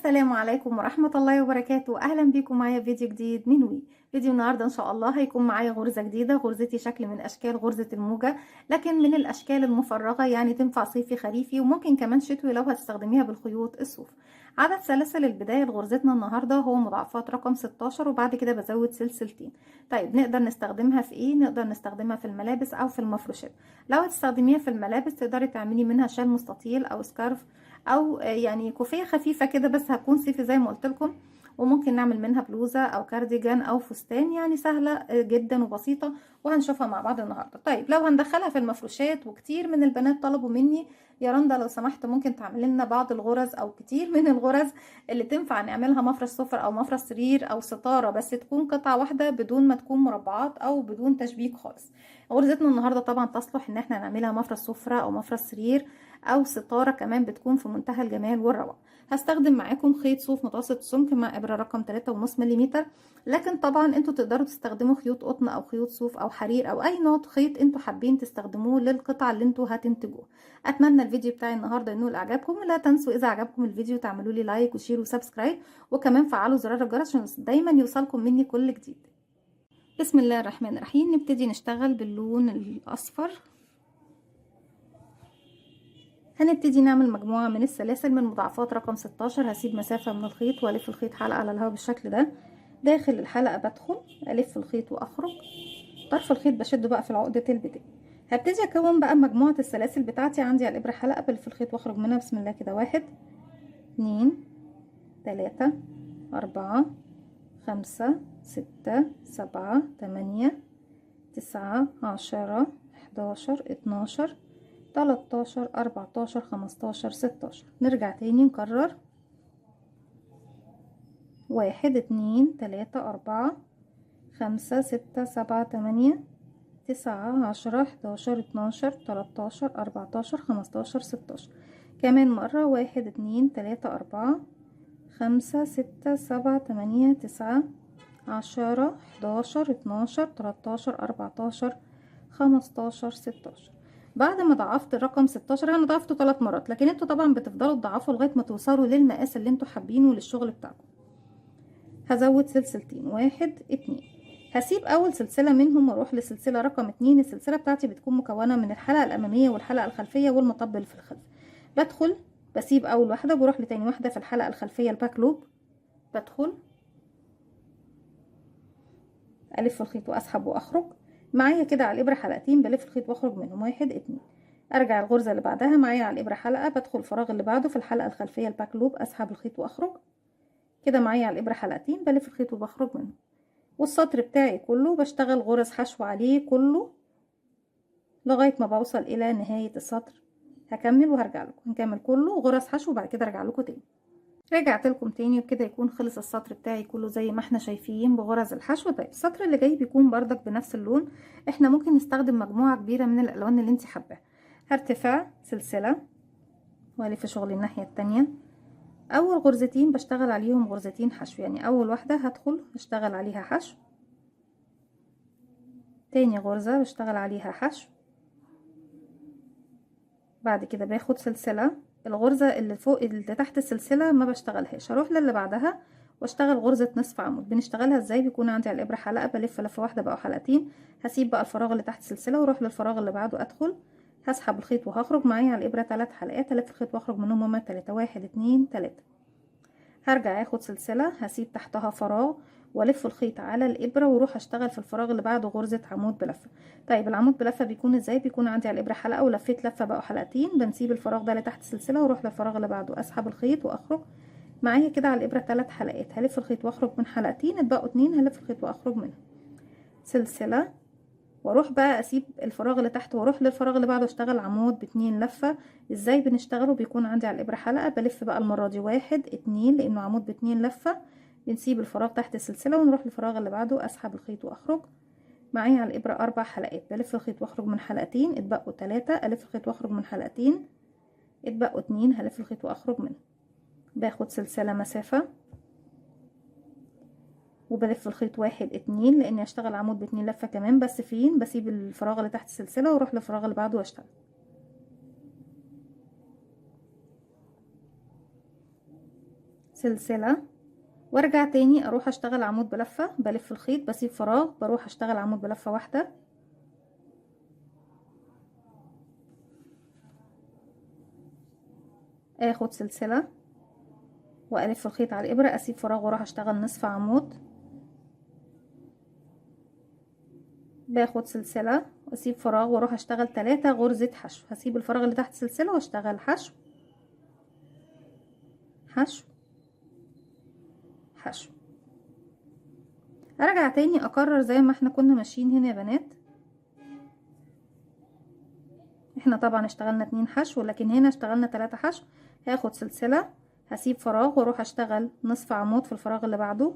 السلام عليكم ورحمة الله وبركاته. أهلا بيكم معايا في فيديو جديد من وي. فيديو النهاردة إن شاء الله هيكون معايا غرزة جديدة. غرزتي شكل من أشكال غرزة الموجة، لكن من الأشكال المفرغة، يعني تنفع صيفي خريفي وممكن كمان شتوي لو هتستخدميها بالخيوط الصوف. عدد سلاسل البداية لغرزتنا النهاردة هو مضاعفات رقم 16، وبعد كده بزود سلسلتين. طيب نقدر نستخدمها في إيه؟ نقدر نستخدمها في الملابس أو في المفروشات. لو هتستخدميها في الملابس تقدري تعملي منها شال مستطيل أو سكارف، او يعني كوفيه خفيفه كده، بس هتكون صيفي زي ما قلت لكم. وممكن نعمل منها بلوزه او كارديجان او فستان، يعني سهله جدا وبسيطه، وهنشوفها مع بعض النهارده. طيب لو هندخلها في المفروشات، وكتير من البنات طلبوا مني يا رندا لو سمحت ممكن تعمل لنا بعض الغرز او كتير من الغرز اللي تنفع نعملها مفرش سفر او مفرش سرير او ستاره، بس تكون قطعه واحده بدون ما تكون مربعات او بدون تشبيك خالص. غرزتنا النهارده طبعا تصلح ان احنا نعملها مفرش سفره او مفرش سرير او ستاره، كمان بتكون في منتهى الجمال والروعه. هستخدم معاكم خيط صوف متوسط السمك مع ابره رقم 3.5 ملم، لكن طبعا انتوا تقدروا تستخدموا خيوط قطن او خيوط صوف او حرير او اي نوع خيط انتوا حابين تستخدموه للقطع اللي انتوا هتنتجوها. اتمنى الفيديو بتاعي النهارده ينول اعجابكم، ولا تنسوا اذا عجبكم الفيديو تعملوا لي لايك وشير وسبسكرايب، وكمان فعلوا زرار الجرس عشان دايما يوصلكم مني كل جديد. بسم الله الرحمن الرحيم. نبتدي نشتغل باللون الاصفر. هنبتدي نعمل مجموعة من السلاسل من مضاعفات رقم 16. هسيب مسافة من الخيط والف الخيط حلقة على الهواء بالشكل ده. داخل الحلقة بدخل الف الخيط واخرج، طرف الخيط بشده بقى في عقدة البداية. هبتدي اكون بقى مجموعة السلاسل بتاعتي. عندي على الابرة حلقة بلف الخيط واخرج منها. بسم الله كده. 1 2 3 4 5 6 7 8 9 10 11 12 13 14 15 16. نرجع تاني نكرر. 1 2 3 4 5 6 7 8 9 10 11 12 13 14 15 16. كمان مرة. 1 2 3 4 5 6 7 8 9 10 11 12 13 14 15 16. بعد ما ضعفت الرقم 16 انا ضعفته 3 مرات، لكن انتوا طبعا بتفضلوا تضعفوا لغايه ما توصلوا للمقاس اللي انتوا حابينه للشغل بتاعكم. هزود سلسلتين. 1 2. هسيب اول سلسله منهم واروح لسلسله رقم 2. السلسله بتاعتي بتكون مكونه من الحلقه الاماميه والحلقه الخلفيه والمطب اللي في الخلف. بدخل بسيب اول واحده بروح لتاني واحده في الحلقه الخلفيه الباك لوب. بدخل الف الخيط واسحب واخرج. معايا كده على الابره حلقتين بلف الخيط واخرج منهم. 1 2. ارجع الغرزه اللي بعدها. معايا على الابره حلقه بدخل الفراغ اللي بعده في الحلقه الخلفيه الباك لوب، اسحب الخيط واخرج. كده معايا على الابره حلقتين بلف الخيط وبخرج منه. والسطر بتاعي كله بشتغل غرز حشو عليه كله لغايه ما بوصل الى نهايه السطر. هكمل وهرجع لكم. هنكمل كله غرز حشو وبعد كده ارجع لكم تاني. رجعت لكم تاني، وبكده يكون خلص السطر بتاعي كله زي ما احنا شايفين بغرز الحشو. طيب السطر اللي جاي بيكون بردك بنفس اللون. احنا ممكن نستخدم مجموعه كبيره من الالوان اللي انت حباها. هرتفع سلسله والف شغلي الناحيه التانية. اول غرزتين بشتغل عليهم غرزتين حشو، يعني اول واحده هدخل اشتغل عليها حشو، تاني غرزه بشتغل عليها حشو، بعد كده باخد سلسله. الغرزه اللي فوق اللي تحت السلسله ما بشتغلهاش، هروح للي بعدها واشتغل غرزه نصف عمود. بنشتغلها ازاي؟ بيكون عندي على الابره حلقه بلف لفه واحده بقى حلقتين. هسيب بقى الفراغ اللي تحت السلسله واروح للفراغ اللي بعده. ادخل هسحب الخيط وهخرج. معايا على الابره 3 حلقات الف الخيط واخرج منهم هما 3. 1 2 3. هرجع اخد سلسله هسيب تحتها فراغ والف الخيط على الابره واروح اشتغل في الفراغ اللي بعده غرزه عمود بلفه. طيب العمود بلفه بيكون ازاي؟ بيكون عندي على الابره حلقه ولفيت لفه بقى حلقتين. بنسيب الفراغ ده اللي تحت السلسله واروح للفراغ اللي بعده اسحب الخيط واخرج. معايا كده على الابره 3 حلقات هلف الخيط واخرج من حلقتين، اتبقوا 2 هلف الخيط واخرج منها. سلسله واروح بقى اسيب الفراغ اللي تحت واروح للفراغ اللي بعده اشتغل عمود ب2 لفه. ازاي بنشتغله؟ بيكون عندي على الابره حلقه بلف بقى المره دي 1 2 لانه عمود ب2 لفه. بنسيب الفراغ تحت السلسله ونروح للفراغ اللي بعده اسحب الخيط واخرج. معايا على الابره 4 حلقات بلف الخيط واخرج من حلقتين، اتبقوا 3 الف الخيط واخرج من حلقتين، اتبقوا 2 هلف الخيط واخرج منه. باخد سلسله مسافه وبلف الخيط 1 2 لاني هشتغل عمود ب2 لفه كمان، بس فين؟ بسيب الفراغ اللي تحت السلسله واروح للفراغ اللي بعده واشتغل. سلسلة، وارجع تاني اروح اشتغل عمود بلفة، بلف الخيط بسيب فراغ، بروح اشتغل عمود بلفة واحدة، اخد سلسلة والف الخيط على الابرة، اسيب فراغ واروح اشتغل نصف عمود، باخد سلسلة واسيب فراغ واروح اشتغل 3 غرزة حشو، هسيب الفراغ اللي تحت سلسلة واشتغل حشو حشو حشو. ارجع تاني اكرر زي ما احنا كنا ماشيين هنا يا بنات. احنا طبعا اشتغلنا 2 حشو، لكن هنا اشتغلنا 3 حشو. هاخد سلسلة، هسيب فراغ واروح اشتغل نصف عمود في الفراغ اللي بعده،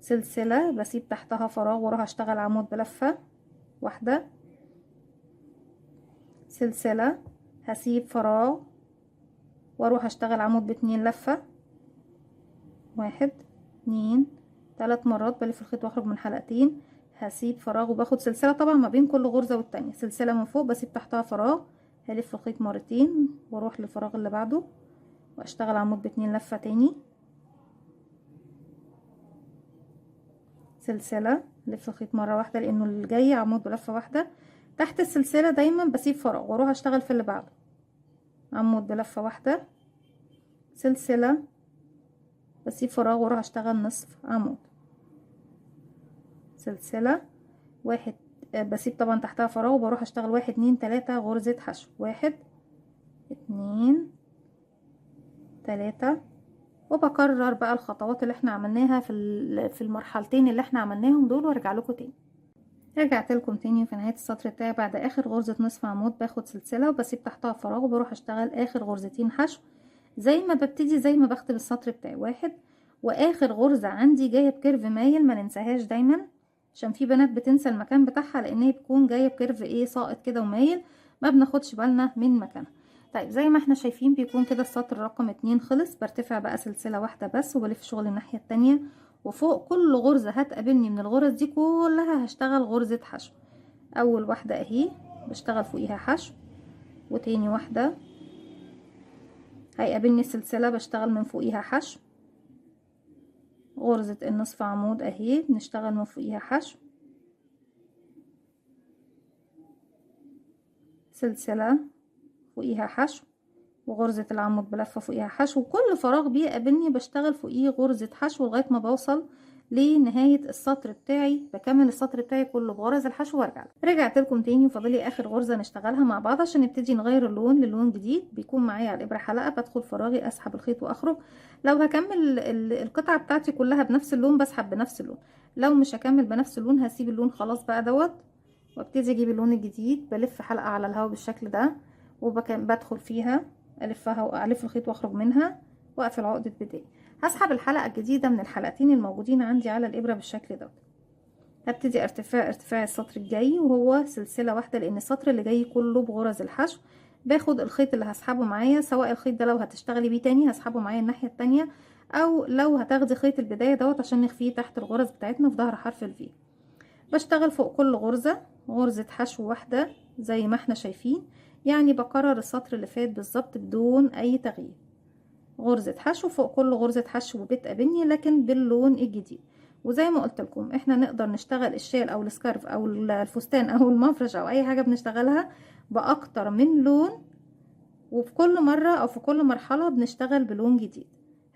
سلسلة بسيب تحتها فراغ واروح اشتغل عمود بلفة واحدة، سلسلة هسيب فراغ واروح اشتغل عمود باتنين لفة، 1 2 3 مرات، بلف الخيط واخرج من حلقتين، هسيب فراغ وباخد سلسلة طبعا ما بين كل غرزة والتانية، سلسلة من فوق بسيب تحتها فراغ، هلف الخيط مرتين واروح للفراغ اللي بعده واشتغل عمود باتنين لفة تاني، سلسلة لف الخيط مرة واحدة لانه اللي جاي عمود بلفة واحدة، تحت السلسلة دايما بسيب فراغ واروح اشتغل في اللي بعده، عمود بلفة واحدة، سلسلة بسيب فراغ واروح اشتغل نصف عمود، سلسلة 1 بسيب طبعا تحتها فراغ وبروح اشتغل 1 2 3 غرزة حشو، 1 2 3، وبكرر بقى الخطوات اللي احنا عملناها في المرحلتين اللي احنا عملناهم دول وارجع لكم تاني. رجعت لكم تاني في نهاية السطر بتاعي بعد اخر غرزة نصف عمود، باخد سلسلة وبسيب تحتها فراغ وبروح اشتغل اخر غرزتين حشو زي ما ببتدي زي ما بختم السطر بتاعي، 1 واخر غرزة عندي جاية بكيرف مايل، ما ننساهاش دايما عشان في بنات بتنسى المكان بتاعها لان هي بتكون جاية بكيرف ايه ساقط كده ومايل، ما بناخدش بالنا من مكانها. طيب زي ما احنا شايفين بيكون كده السطر رقم 2 خلص، برتفع بقى سلسلة واحدة بس وبلف شغل الناحية التانية، وفوق كل غرزة هتقابلني من الغرز دي كلها هشتغل غرزة حشو. اول واحدة اهي بشتغل فوقيها حشو، وتاني واحدة هيقابلني سلسلة بشتغل من فوقيها حشو، غرزة النصف عمود اهي بنشتغل من فوقيها حشو، سلسلة فوقيها حشو، وغرزة العمود بلفة فوقيها حشو، وكل فراغ بيقابلني بشتغل فوقيه غرزة حشو لغاية ما بوصل لنهاية السطر بتاعي، بكمل السطر بتاعي كله بغرز الحشو وارجع. رجعت لكم تاني وفاضلي اخر غرزة نشتغلها مع بعض عشان نبتدي نغير اللون للون جديد. بيكون معايا على الابرة حلقة، بدخل فراغي اسحب الخيط واخرج، لو هكمل القطعة بتاعتي كلها بنفس اللون بسحب بنفس اللون، لو مش هكمل بنفس اللون هسيب اللون خلاص بقى دوت، وابتدي اجيب اللون الجديد، بلف حلقة على الهواء بالشكل ده وبدخل فيها الفها والف الخيط واخرج منها واقفل عقدة بداية. هسحب الحلقة الجديدة من الحلقتين الموجودين عندي على الابرة بالشكل ده، هبتدي ارتفاع السطر الجاي وهو سلسلة واحدة لان السطر اللي جاي كله بغرز الحشو. باخد الخيط اللي هسحبه معايا، سواء الخيط ده لو هتشتغلي بيه تاني هسحبه معايا الناحية التانية، او لو هتاخدي خيط البداية دوت عشان نخفيه تحت الغرز بتاعتنا في ظهر حرف الفي. بشتغل فوق كل غرزة حشو واحدة زي ما احنا شايفين، يعني بكرر السطر اللي فات بالظبط بدون اي تغيير، غرزة حشو فوق كل غرزة حشو بتقابلني لكن باللون الجديد. وزي ما قلت لكم احنا نقدر نشتغل الشال او السكارف او الفستان او المفرش او اي حاجة بنشتغلها باكتر من لون، وفي كل مرة او في كل مرحلة بنشتغل بلون جديد.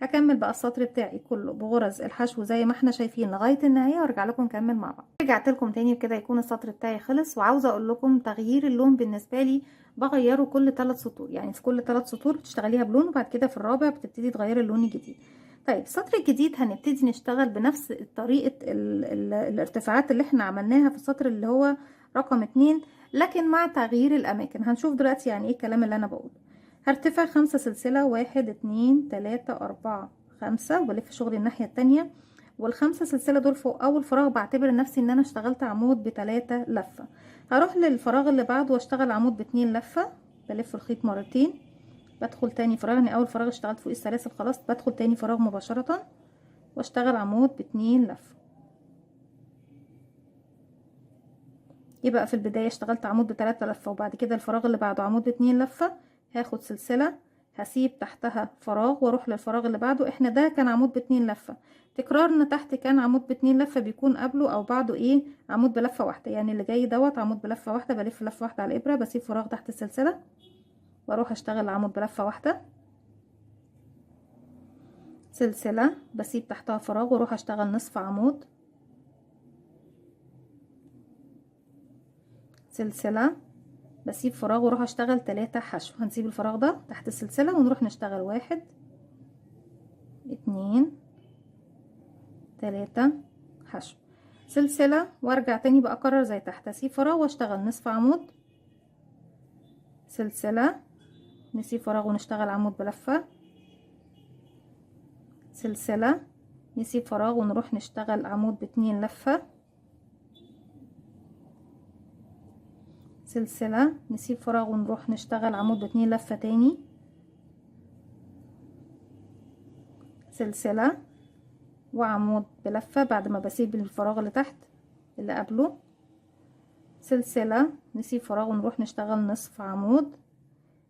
هكمل بقى السطر بتاعي كله بغرز الحشو زي ما احنا شايفين لغاية النهاية وارجع لكم نكمل مع بعض. رجعت لكم تاني بكده يكون السطر بتاعي خلص، وعاوزة اقول لكم تغيير اللون بالنسبة لي بغيره كل 3 سطور، يعني في كل 3 سطور بتشتغليها بلون وبعد كده في الرابع بتبتدي تغيري اللون الجديد. طيب السطر الجديد هنبتدي نشتغل بنفس طريقة الارتفاعات اللي احنا عملناها في السطر اللي هو رقم 2، لكن مع تغيير الاماكن. هنشوف دلوقتي يعني ايه الكلام اللي انا بقوله. هرتفع 5 سلسلة، 1 2 3 4 5، وبلف شغلي الناحية التانية، والخمسة سلسلة دول فوق اول فراغ بعتبر نفسي ان انا اشتغلت عمود ب3 لفة. هروح للفراغ اللي بعده واشتغل عمود ب2 لفة، بلف الخيط مرتين، بدخل تاني فراغ، يعني اول فراغ اشتغلت فوق السلاسل خلاص، بدخل تاني فراغ مباشرة واشتغل عمود ب2 لفة. يبقى في البداية اشتغلت عمود ب3 لفة، وبعد كده الفراغ اللي بعده عمود ب2 لفة، هاخد سلسلة هسيب تحتها فراغ واروح للفراغ اللي بعده. احنا ده كان عمود ب2 لفة، تكرارنا تحت كان عمود ب2 لفة، بيكون قبله او بعده ايه عمود بلفة واحدة. يعني اللي جاي دوت عمود بلفة واحدة، بلف لفة واحدة على الابرة، بسيب فراغ تحت السلسلة واروح اشتغل عمود بلفة واحدة، سلسلة، بسيب تحتها فراغ واروح اشتغل نصف عمود، سلسلة، بسيب فراغ واروح اشتغل 3 حشو. هنسيب الفراغ ده تحت السلسلة ونروح نشتغل 1 2 3 حشو، سلسلة، وارجع تاني بقى اكرر زي تحت، اسيب فراغ واشتغل نصف عمود، سلسلة، نسيب فراغ ونشتغل عمود بلفة، سلسلة، نسيب فراغ ونروح نشتغل عمود ب2 لفة، سلسلة، نسيب فراغ ونروح نشتغل عمود ب2 لفة تاني، سلسلة، وعمود بلفة بعد ما بسيب الفراغ اللي تحت اللي قبله، سلسلة، نسيب فراغ ونروح نشتغل نصف عمود،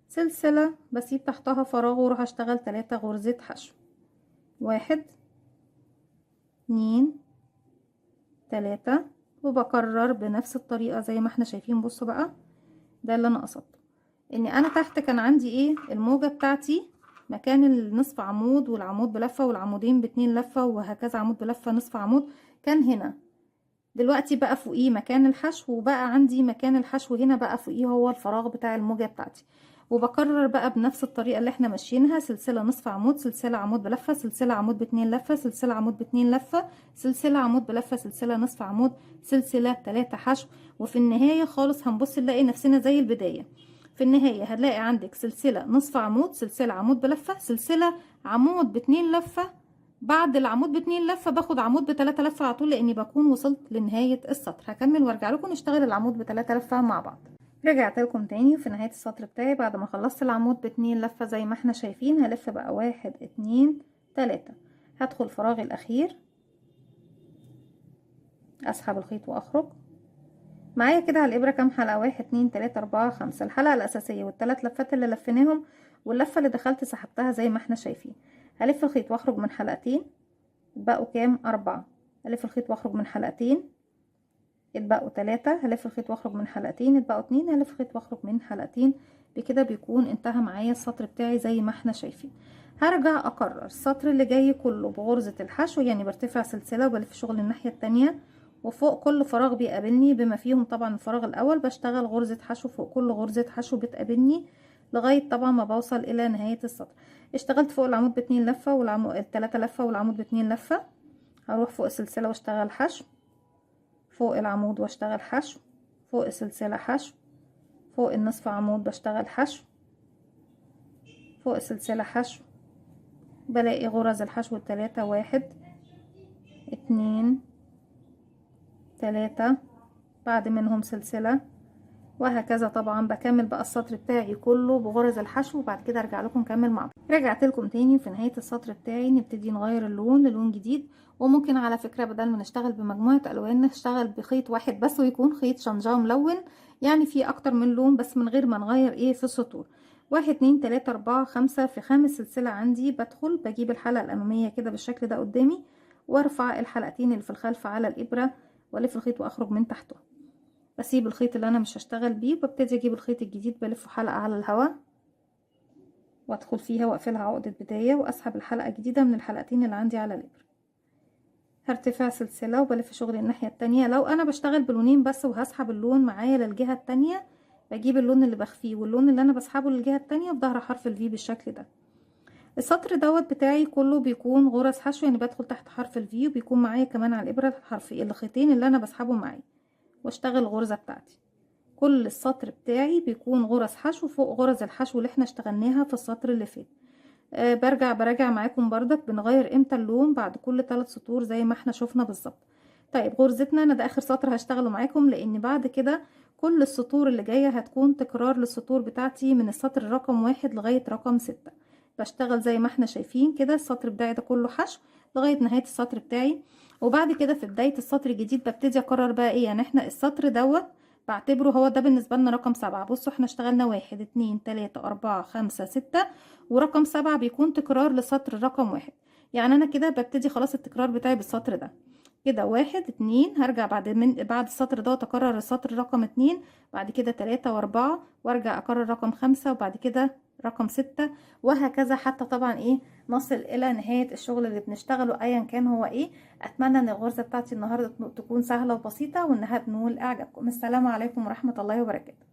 سلسلة، بسيب تحتها فراغ واروح اشتغل 3 غرزة حشو، 1 2 3، وبكرر بنفس الطريقة زي ما احنا شايفين. بصوا بقى ده اللي انا قصدته، ان انا تحت كان عندي ايه الموجة بتاعتي مكان النصف عمود والعمود بلفة والعمودين ب2 لفة وهكذا عمود بلفة نصف عمود كان هنا، دلوقتي بقى فوقيه مكان الحشو، وبقى عندي مكان الحشو هنا بقى فوقيه هو الفراغ بتاع الموجة بتاعتي. وبكرر بقى بنفس الطريقة اللي احنا ماشيينها، سلسلة نصف عمود، سلسلة عمود بلفة، سلسلة عمود ب2 لفة، سلسلة عمود ب2 لفة، سلسلة عمود بلفة، سلسلة نصف عمود، سلسلة 3 حشو. وفي النهاية خالص هنبص نلاقي نفسنا زي البداية. في النهاية هنلاقي عندك سلسلة نصف عمود، سلسلة عمود بلفة، سلسلة عمود ب2 لفة، بعد العمود ب2 لفة باخد عمود ب3 لفة على طول، لاني بكون وصلت لنهاية السطر. هكمل وارجع لكم نشتغل العمود ب3 لفة مع بعض. رجعت لكم تاني في نهاية السطر بتاعي بعد ما خلصت العمود ب2 لفة زي ما احنا شايفين. هلف بقى 1 2 3، هدخل الفراغ الاخير، اسحب الخيط واخرج. معايا كده على الابرة كام حلقة؟ 1 2 3 4 5، الحلقة الاساسية والثلاث لفات اللي لفيناهم واللفة اللي دخلت سحبتها زي ما احنا شايفين. هلف الخيط واخرج من حلقتين، بقوا كام؟ 4. هلف الخيط واخرج من حلقتين، اتبقوا 3. هلف الخيط واخرج من حلقتين، اتبقوا 2. هلف الخيط واخرج من حلقتين. بكده بيكون انتهى معايا السطر بتاعي زي ما احنا شايفين. هرجع اكرر السطر اللي جاي كله بغرزة الحشو، يعني برتفع سلسلة وبلف شغل الناحية التانية، وفوق كل فراغ بيقابلني بما فيهم طبعا الفراغ الاول بشتغل غرزة حشو فوق كل غرزة حشو بتقابلني لغاية طبعا ما بوصل الى نهاية السطر. اشتغلت فوق العمود ب2 لفة والعمود 3 لفة والعمود ب2 لفة، هروح فوق السلسلة واشتغل حشو، فوق العمود واشتغل حشو، فوق السلسلة حشو، فوق النصف عمود بشتغل حشو، فوق السلسلة حشو، بلاقي غرز الحشو التلاتة، 1 2 3، بعد منهم سلسلة، وهكذا. طبعا بكمل بقى السطر بتاعي كله بغرز الحشو، وبعد كده ارجع لكم نكمل مع بعض. رجعت لكم تاني في نهاية السطر بتاعي. نبتدي نغير اللون للون جديد، وممكن على فكرة بدل ما نشتغل بمجموعة الوان نشتغل بخيط واحد بس، ويكون خيط شنجاه ملون، يعني فيه اكتر من لون بس من غير ما نغير ايه في السطور. 1 2 3 4 5، في خامس سلسلة عندي بدخل بجيب الحلقة الامامية كده بالشكل ده قدامي، وارفع الحلقتين اللي في الخلف على الابرة والف الخيط واخرج من تحته. بسيب الخيط اللي انا مش هشتغل بيه وببتدي اجيب الخيط الجديد بلفه حلقة على الهواء وادخل فيها واقفلها عقدة بداية، واسحب الحلقة الجديدة من الحلقتين اللي عندي على الابرة. هرتفع سلسلة وبلف شغلي الناحية التانية. لو انا بشتغل بلونين بس وهسحب اللون معايا للجهة التانية، بجيب اللون اللي بخفيه واللون اللي انا بسحبه للجهة التانية بظهر حرف الفي بالشكل ده. السطر دوت بتاعي كله بيكون غرز حشو، يعني بدخل تحت حرف الفي وبيكون معايا كمان على الابرة حرف الخيطين اللي انا بسحبه معايا واشتغل الغرزة بتاعتي. كل السطر بتاعي بيكون غرز حشو فوق غرز الحشو اللي احنا اشتغلناها في السطر اللي فات. براجع معاكم بردك بنغير امتى اللون بعد كل 3 سطور زي ما احنا شفنا بالظبط. طيب غرزتنا انا ده اخر سطر هشتغله معاكم، لان بعد كده كل السطور اللي جاية هتكون تكرار للسطور بتاعتي من السطر رقم 1 لغاية رقم 6. بشتغل زي ما احنا شايفين كده السطر بتاعي ده كله حشو لغاية نهاية السطر بتاعي. وبعد كده في بداية السطر الجديد ببتدي اكرر بقى ايه، يعني احنا السطر دوت بعتبره هو ده بالنسبة لنا رقم 7. بصوا احنا اشتغلنا 1 2 3 4 5 6، ورقم 7 بيكون تكرار لسطر رقم 1. يعني انا كده ببتدي خلاص التكرار بتاعي بالسطر ده كده. 1 2 هرجع بعد السطر ده اكرر السطر رقم 2، بعد كده 3 و4، وارجع اكرر رقم 5، وبعد كده رقم 6، وهكذا حتى طبعا ايه نصل الى نهاية الشغل اللي بنشتغله ايا كان هو ايه. اتمنى ان الغرزة بتاعتي النهاردة تكون سهلة وبسيطة، وانها تنول اعجابكم. السلام عليكم ورحمة الله وبركاته.